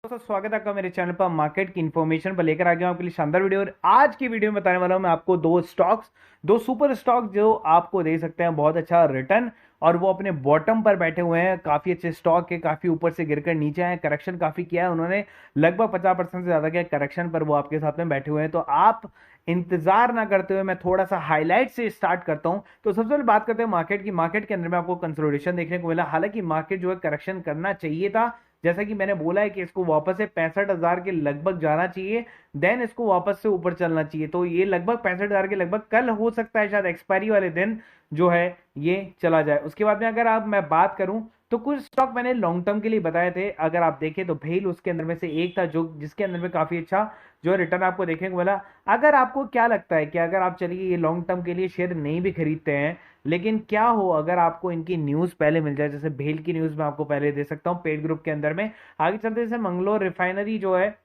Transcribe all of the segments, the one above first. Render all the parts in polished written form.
दोस्तों स्वागत है आपका मेरे चैनल पर। मार्केट की इन्फॉर्मेशन पर लेकर आ गया हूं आपके लिए शानदार वीडियो। और आज की वीडियो में बताने वाला हूं मैं आपको दो स्टॉक्स, दो सुपर स्टॉक जो आपको दे सकते हैं बहुत अच्छा रिटर्न, और वो अपने बॉटम पर बैठे हुए हैं। काफी अच्छे स्टॉक है, काफी ऊपर से गिरकर नीचे आए, करेक्शन काफी किया है उन्होंने, लगभग 50% से ज्यादा किया करेक्शन पर, वो आपके साथ में बैठे हुए हैं। तो आप इंतजार ना करते हुए मैं थोड़ा सा हाईलाइट से स्टार्ट करता हूं। तो सबसे पहले बात करते हैं मार्केट की। मार्केट के अंदर में आपको कंसोलिडेशन देखने को मिला, हालांकि मार्केट जो है करेक्शन करना चाहिए था। जैसा कि मैंने बोला है कि इसको वापस से 65,000 के लगभग जाना चाहिए, देन इसको वापस से ऊपर चलना चाहिए। तो ये लगभग 65,000 के लगभग कल हो सकता है, शायद एक्सपायरी वाले दिन जो है ये चला जाए। उसके बाद में अगर आप मैं बात करूं तो कुछ स्टॉक मैंने लॉन्ग टर्म के लिए बताए थे। अगर आप देखें तो भेल उसके अंदर में से एक था जो जिसके अंदर में काफी अच्छा जो रिटर्न आपको देखने को मिला। अगर आपको क्या लगता है कि अगर आप चलिए ये लॉन्ग टर्म के लिए शेयर नहीं भी खरीदते हैं, लेकिन क्या हो अगर आपको इनकी न्यूज पहले मिल जाए, जैसे भेल की न्यूज मैं आपको पहले दे सकता हूं पेड ग्रुप के अंदर में। आगे चलते जैसे मंगलोर रिफाइनरी जो है,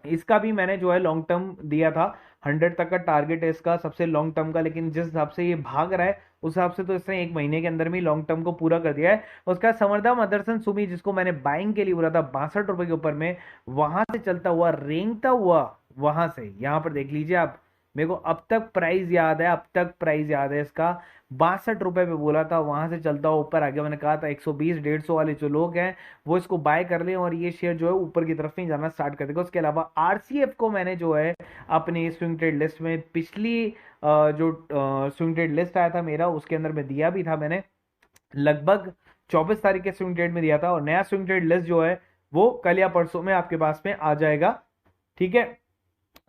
इसका भी मैंने जो है लॉन्ग टर्म दिया था। 100 तक का टारगेट है इसका सबसे लॉन्ग टर्म का, लेकिन जिस हिसाब से ये भाग रहा है उस हिसाब से तो इसने एक महीने के अंदर में लॉन्ग टर्म को पूरा कर दिया है। उसका समर्था मदरसन सुमी जिसको मैंने बाइंग के लिए बोला था 62 रुपए के ऊपर में, वहां से चलता हुआ रेंगता हुआ वहां से यहां पर देख लीजिए आप। मेरे को अब तक प्राइस याद है, अब तक प्राइस याद है इसका 62 रुपए पे बोला था, वहां से चलता हुआ ऊपर आगे मैंने कहा था 120 150 वाले जो लोग हैं वो इसको बाय कर लें और ये शेयर जो है ऊपर की तरफ ही जाना स्टार्ट कर देगा। उसके अलावा आरसीएफ को मैंने जो है अपनी स्विंग ट्रेड लिस्ट में पिछली जो स्विंग ट्रेड लिस्ट आया था मेरा उसके अंदर में दिया भी था मैंने, लगभग 24 तारीख के स्विंग ट्रेड में दिया था। और नया स्विंग ट्रेड लिस्ट जो है वो कल या परसों में आपके पास में आ जाएगा, ठीक है।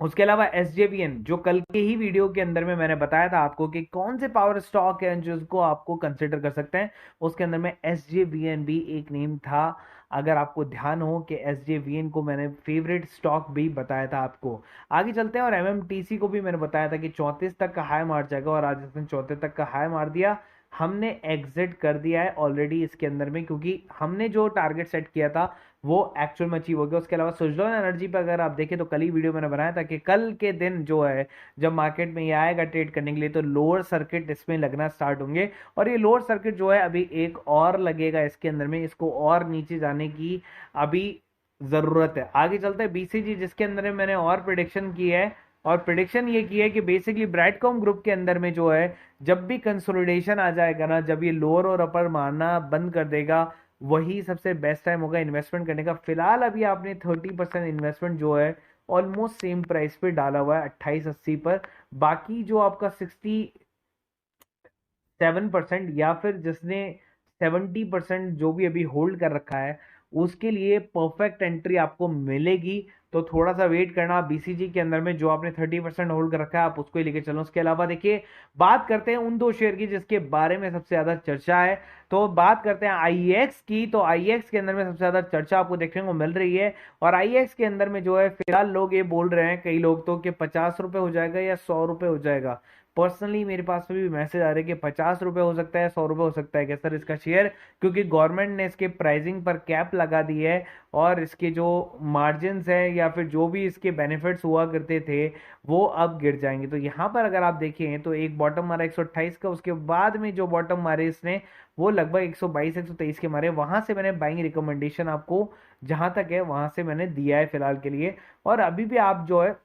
उसके अलावा एसजेवीएन जो कल के ही वीडियो के अंदर में मैंने बताया था आपको कि कौन से पावर स्टॉक है जिसको आपको कंसिडर कर सकते हैं, उसके अंदर में एसजेवीएन भी एक नेम था। अगर आपको ध्यान हो कि एसजेवीएन को मैंने फेवरेट स्टॉक भी बताया था आपको। आगे चलते हैं और एमएमटीसी को भी मैंने बताया था कि 34 तक का हाई मार जाएगा, और आज इसने 34 तक का हाई मार दिया। हमने एग्जिट कर दिया है ऑलरेडी इसके अंदर में, क्योंकि हमने जो टारगेट सेट किया था वो एक्चुअल में अचीव हो गया। उसके अलावा सुजलॉन एनर्जी पर अगर आप देखें तो कल ही वीडियो मैंने बनाया था कि कल के दिन जो है जब मार्केट में ये आएगा ट्रेड करने के लिए तो लोअर सर्किट इसमें लगना स्टार्ट होंगे, और ये लोअर सर्किट जो है अभी एक और लगेगा इसके अंदर में, इसको और नीचे जाने की अभी जरूरत है। आगे चलते हैं बीसीजी जिसके अंदर में मैंने और प्रिडिक्शन की है, और प्रिडिक्शन ये की है कि बेसिकली ब्राइटकॉम ग्रुप के अंदर में जो है जब भी कंसोलिडेशन आ जाएगा ना, जब ये लोअर और अपर मारना बंद कर देगा, वही सबसे बेस्ट टाइम होगा इन्वेस्टमेंट करने का। फिलहाल अभी आपने 30% इन्वेस्टमेंट जो है ऑलमोस्ट सेम प्राइस पे डाला हुआ है 2880 पर। बाकी जो आपका 67% या फिर जिसने 70% जो भी अभी होल्ड कर रखा है उसके लिए परफेक्ट एंट्री आपको मिलेगी। तो थोड़ा सा वेट करना। बीसीजी के अंदर में जो आपने 30% होल्ड कर रखा है आप उसको ही लेके चलो। उसके अलावा देखिए बात करते हैं उन दो शेयर की जिसके बारे में सबसे ज्यादा चर्चा है। तो बात करते हैं आईएक्स की। तो आईएक्स के अंदर में सबसे ज्यादा चर्चा आपको देखने को मिल रही है, और आईएक्स के अंदर में जो है फिलहाल लोग ये बोल रहे हैं कई लोग तो कि 50 रुपए हो जाएगा या 100 रुपए हो जाएगा। पर्सनली मेरे पास में भी मैसेज आ रहे हैं कि 50 रुपए हो सकता है, 100 रुपए हो सकता है क्या सर इसका शेयर, क्योंकि गवर्नमेंट ने इसके प्राइसिंग पर कैप लगा दी है, और इसके जो मार्जिन है या फिर जो भी इसके बेनिफिट्स हुआ करते थे वो अब गिर जाएंगे। तो यहाँ पर अगर आप देखें तो एक बॉटम मारा 128 का, उसके बाद में जो बॉटम मारे इसने वो लगभग 122 123 के मारे। वहां से मैंने बाइंग रिकमेंडेशन आपको जहां तक है वहां से मैंने दिया है फिलहाल के लिए, और अभी भी आप जो है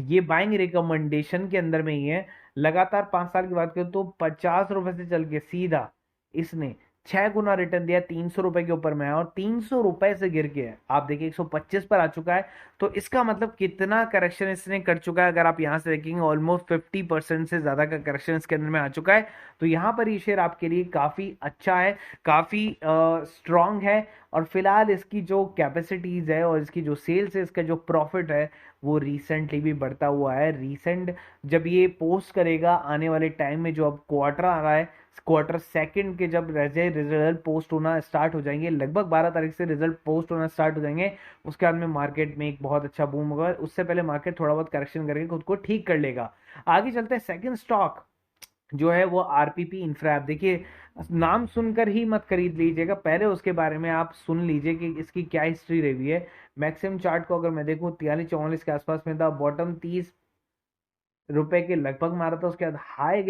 ये बाइंग रिकमेंडेशन के अंदर में ही है। लगातार 5 साल की बात करें तो 50 रुपए से चल के सीधा इसने 6 गुना रिटर्न दिया, 300 रुपए के ऊपर में है, और 300 रुपए से गिर के आप देखिए 125 पर आ चुका है। तो इसका मतलब कितना करेक्शन इसने कर चुका है, अगर आप यहां से देखेंगे ऑलमोस्ट 50% से ज्यादा का करेक्शन इसके अंदर में आ चुका है। तो यहां पर ये शेयर आपके लिए काफी अच्छा है, काफी स्ट्रांग है, और फिलहाल इसकी जो कैपेसिटीज है और इसकी जो सेल्स है, इसका जो प्रॉफिट है वो रिसेंटली भी बढ़ता हुआ है। रिसेंट जब ये पोस्ट करेगा आने वाले टाइम में, जो अब क्वार्टर आ रहा है, क्वार्टर सेकंड के जब रिजल्ट पोस्ट होना स्टार्ट हो जाएंगे, लगभग 12 तारीख से रिजल्ट पोस्ट होना स्टार्ट हो जाएंगे, उसके बाद में मार्केट में एक बहुत अच्छा बूम होगा। उससे पहले मार्केट थोड़ा बहुत करेक्शन करके खुद को ठीक कर लेगा। आगे चलते हैं सेकंड स्टॉक जो है वो आरपीपी इंफ्रा। आप देखिए नाम सुनकर ही मत खरीद लीजिएगा, पहले उसके बारे में आप सुन लीजिए कि इसकी क्या हिस्ट्री रही है। मैक्सिमम चार्ट को अगर मैं देखूं 43 44 के आसपास में था, बॉटम 30 रुपए के लगभग मारा था, उसके बाद हाई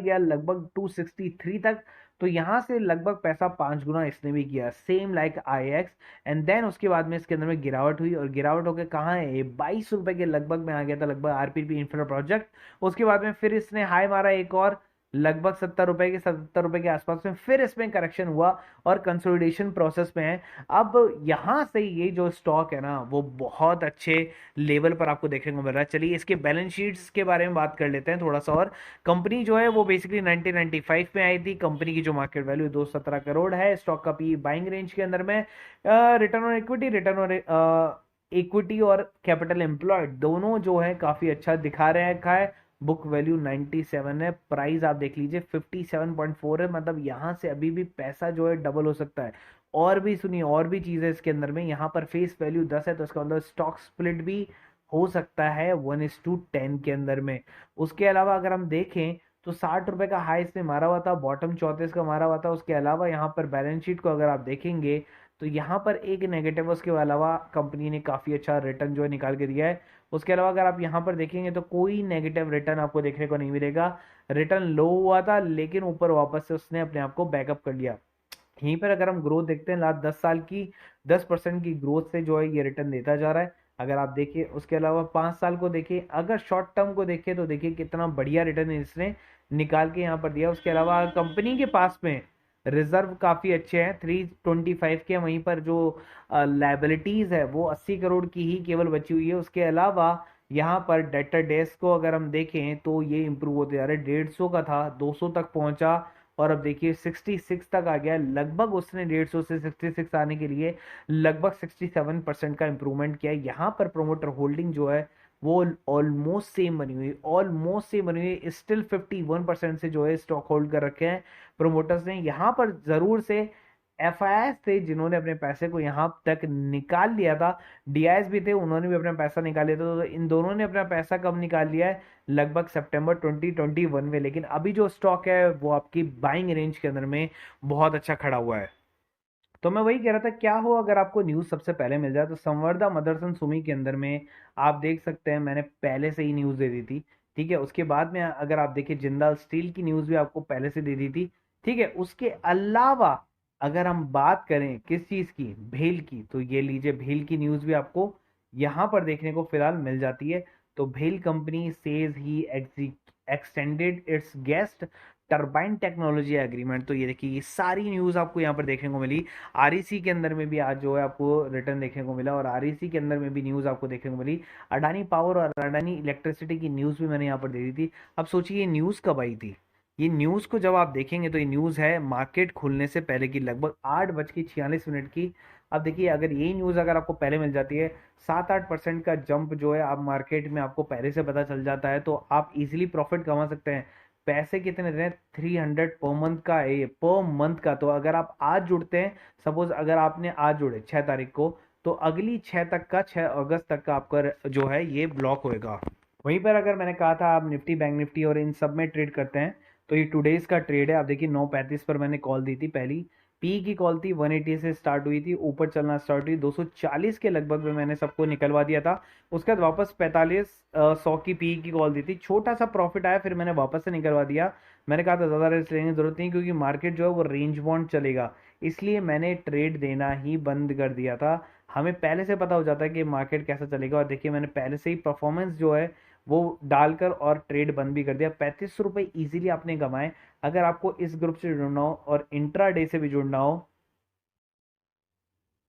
गया लगभग 263 तक। तो यहाँ से लगभग पैसा 5 गुना इसने भी किया, same like IX। And then उसके बाद में इसके अंदर में गिरावट हुई, और गिरावट होकर कहाँ है, ये 22 रुपए के लगभग में आ गया था, लगभग RPP इंफ्रा प्रोजेक्ट। उसके बाद में फिर इसने हाई मारा एक और, लगभग 70 रुपए के आसपास में, फिर इसमें करेक्शन हुआ और कंसोलिडेशन प्रोसेस में है। अब यहाँ से ये जो स्टॉक है ना, वो बहुत अच्छे लेवल पर आपको देखने को मिल रहा है। चलिए इसके बैलेंस शीट्स के बारे में बात कर लेते हैं थोड़ा सा। और कंपनी जो है वो बेसिकली 1995 में आई थी। कंपनी की जो मार्केट वैल्यू 217 करोड़ है। स्टॉक का पी बाइंग रेंज के अंदर में, return on equity, return on equity और कैपिटल एम्प्लॉयड दोनों जो है काफी अच्छा दिखा रहे हैं। है बुक वैल्यू 97 है, प्राइस आप देख लीजिए 57.4 है, मतलब यहाँ से अभी भी पैसा जो है डबल हो सकता है। और भी सुनिए, और भी चीजें इसके अंदर में, यहाँ पर फेस वैल्यू 10 है, तो इसका मतलब स्टॉक स्प्लिट भी हो सकता है 1:10 के अंदर में। उसके अलावा अगर हम देखें तो 60 रुपए का हाई इसने मारा हुआ था, बॉटम 34 का मारा हुआ था। उसके अलावा यहाँ पर बैलेंस शीट को अगर आप देखेंगे तो यहाँ पर एक नेगेटिव है, उसके अलावा कंपनी ने काफी अच्छा रिटर्न जो है निकाल के दिया है। उसके अलावा अगर आप यहाँ पर देखेंगे तो कोई नेगेटिव रिटर्न आपको देखने को नहीं मिलेगा। रिटर्न लो हुआ था लेकिन ऊपर वापस से उसने अपने आप को बैकअप कर लिया। यहीं पर अगर हम ग्रोथ देखते हैं लास्ट 10 साल की, 10% की ग्रोथ से जो है ये रिटर्न देता जा रहा है, अगर आप देखिए। उसके अलावा 5 साल को देखिए, अगर शॉर्ट टर्म को देखिए तो देखिए कितना बढ़िया रिटर्न इसने निकाल के यहाँ पर दिया। उसके अलावा कंपनी के पास में रिजर्व काफी अच्छे हैं, 325 के। वहीं पर जो लाइबिलिटीज है वो 80 करोड़ की ही केवल बची हुई है। उसके अलावा यहाँ पर डेटर डेज को अगर हम देखें तो ये इंप्रूव होते जा रहे हैं, 150 का था 200 तक पहुंचा, और अब देखिए 66 तक आ गया। लगभग उसने 150 से 66 आने के लिए लगभग 67% का इंप्रूवमेंट किया है। यहाँ पर प्रोमोटर होल्डिंग जो है वो ऑलमोस्ट सेम बनी हुई, ऑलमोस्ट सेम बनी हुई, स्टिल 51% से जो है स्टॉक होल्ड कर रखे हैं प्रोमोटर्स ने। यहाँ पर जरूर से FIS थे जिन्होंने अपने पैसे को यहाँ तक निकाल लिया था, DIS भी थे, उन्होंने भी अपना पैसा निकाल लिया था। तो इन दोनों ने अपना पैसा कब निकाल लिया है, लगभग सितंबर 2021 में। लेकिन अभी जो स्टॉक है वो आपकी बाइंग रेंज के अंदर में बहुत अच्छा खड़ा हुआ है। तो मैं वही कह रहा था, क्या हो अगर आपको न्यूज सबसे पहले मिल जाए। तो संवर्धा मदरसन सुमी के अंदर में आप देख सकते हैं मैंने पहले से ही न्यूज दे दी थी, ठीक है। उसके बाद में अगर आप देखिए जिंदाल स्टील की न्यूज भी आपको पहले से दे दी थी, ठीक है। उसके अलावा अगर हम बात करें किस चीज की, भेल की, तो ये लीजिए भेल की न्यूज भी आपको यहाँ पर देखने को फिलहाल मिल जाती है। तो भेल company says he extended it's guest turbine technology agreement. तो ये देखिए ये सारी न्यूज आपको यहाँ पर देखने को मिली। REC के अंदर में भी आज जो है आपको रिटर्न देखने को मिला, और REC के अंदर में भी न्यूज आपको देखने को मिली। अडानी पावर और अडानी इलेक्ट्रिसिटी की न्यूज भी मैंने यहाँ पर दे दी थी। अब सोचिए ये न्यूज कब आई थी, ये न्यूज को जब आप देखेंगे तो ये न्यूज है मार्केट खुलने से पहले की, लगभग 8:46 की। अब देखिए अगर यही न्यूज अगर आपको पहले मिल जाती है, 7-8% का जंप जो है आप मार्केट में आपको पहले से पता चल जाता है, तो आप इजीली प्रॉफिट कमा सकते हैं। पैसे कितने दे रहे हैं, 300 पर मंथ का है ये, पर मंथ का। तो अगर आप आज जुड़ते हैं, सपोज अगर आपने आज जुड़े 6 तारीख को, तो अगली 6 तक का, 6 अगस्त तक का आपका जो है ये ब्लॉक होएगा। वहीं पर अगर मैंने कहा था आप निफ्टी, बैंक निफ्टी और इन सब में ट्रेड करते हैं, तो ये टुडेज का ट्रेड है। आप देखिए 9:35 पर मैंने कॉल दी थी पहली, पी की कॉल थी, 180 से स्टार्ट हुई थी, ऊपर चलना स्टार्ट हुई 240 के लगभग में, मैंने सबको निकलवा दिया था। उसके बाद वापस 45 100 की पी की कॉल दी थी, छोटा सा प्रॉफिट आया, फिर मैंने वापस से निकलवा दिया। मैंने कहा था ज़्यादा रिस्क लेने की जरूरत नहीं, क्योंकि मार्केट जो है वो रेंज बाउंड चलेगा, इसलिए मैंने ट्रेड देना ही बंद कर दिया था। हमें पहले से पता हो जाता है कि मार्केट कैसा चलेगा, और देखिए मैंने पहले से ही परफॉर्मेंस जो है वो डालकर और ट्रेड बंद भी कर दिया। 35 रुपए इजीली आपने कमाए। अगर आपको इस ग्रुप से जुड़ना हो और इंट्राडे से भी जुड़ना हो,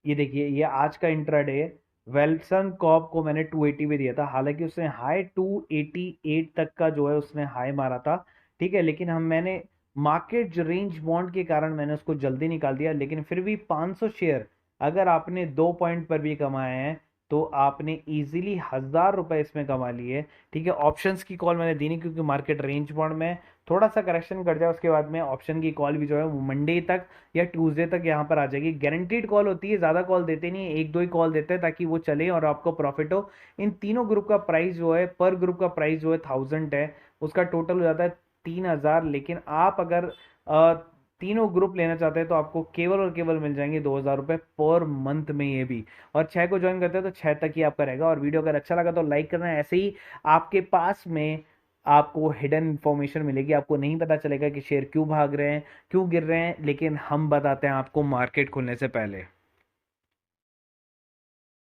ये देखिए ये आज का इंट्राडे है। वेल्सन कॉप को मैंने 280 पे दिया था, हालांकि उसने हाई 288 तक का जो है उसने हाई मारा था, ठीक है। लेकिन मैंने मार्केट रेंज बॉन्ड के कारण मैंने उसको जल्दी निकाल दिया। लेकिन फिर भी 500 शेयर अगर आपने 2 पॉइंट पर भी कमाए हैं, तो आपने इजीली 1000 रुपए इसमें कमा लिए, ठीक है। ऑप्शंस की कॉल मैंने दी नहीं, क्योंकि मार्केट रेंज बॉन्ड में थोड़ा सा करेक्शन कर जाए उसके बाद में ऑप्शन की कॉल भी जो है वो मंडे तक या ट्यूसडे तक यहाँ पर आ जाएगी। गारंटीड कॉल होती है, ज्यादा कॉल देते नहीं है, 1-2 ही कॉल देते हैं ताकि वो चले और आपको प्रॉफिट हो। इन तीनों ग्रुप का प्राइस जो है, पर ग्रुप का प्राइस जो है 1000 है, उसका टोटल हो जाता है 3000। लेकिन आप अगर तीनों ग्रुप लेना चाहते हैं तो आपको केवल और केवल मिल जाएंगे 2000 रुपए पर मंथ में, ये भी। और 6 को ज्वाइन करते हैं तो 6 तक ही आपका रहेगा। और वीडियो अगर अच्छा लगा तो लाइक करना है। ऐसे ही आपके पास में आपको हिडन इन्फॉर्मेशन मिलेगी, आपको नहीं पता चलेगा कि शेयर क्यों भाग रहे हैं, क्यों गिर रहे हैं, लेकिन हम बताते हैं आपको मार्केट खुलने से पहले।